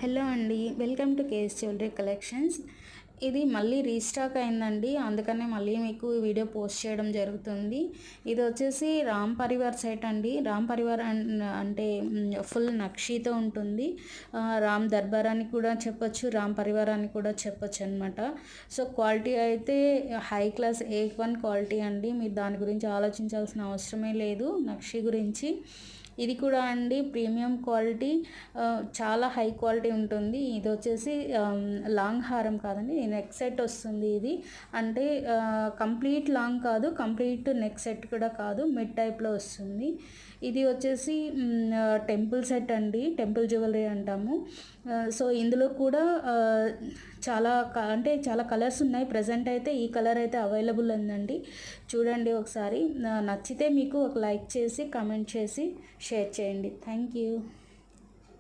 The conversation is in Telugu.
హలో అండి, welcome to KS jewellery collections. ఇది మళ్ళీ రీస్టాక్ అయిందండి, అందుకనే మళ్ళీ మీకు వీడియో పోస్ట్ చేయడం జరుగుతుంది. ఇది వచ్చేసి రామ్ పరివార్ సెట్ అండి. రామ్ పరివార్ అంటే ఫుల్ నక్షీతో ఉంటుంది. రామ్ దర్బార్ అని కూడా చెప్పొచ్చు, రామ్ పరివార్ అని కూడా చెప్పొచ్చు అనమాట. సో క్వాలిటీ అయితే హై క్లాస్ A1 క్వాలిటీ అండి. మీరు దాని గురించి ఆలోచించాల్సిన అవసరమే లేదు. నక్షి గురించి ఇది కూడా అండి ప్రీమియం క్వాలిటీ, చాలా హై క్వాలిటీ ఉంటుంది. ఇది వచ్చేసి లాంగ్ హారం కాదండి, నెక్ సెట్ వస్తుంది. ఇది అంటే కంప్లీట్ లాంగ్ కాదు, కంప్లీట్ నెక్ సెట్ కూడా కాదు, మిడ్ టైప్లో వస్తుంది. ఇది వచ్చేసి టెంపుల్ సెట్ అండి, టెంపుల్ జ్యువెలరీ అంటాము. సో ఇందులో కూడా చాలా కలర్స్ ఉన్నాయి. ప్రజెంట్ అయితే ఈ కలర్ అయితే అవైలబుల్ ఉందండి. చూడండి ఒకసారి, నచ్చితే మీకు ఒక లైక్ చేసి కామెంట్ చేసి షేర్ చేయండి. Thank you.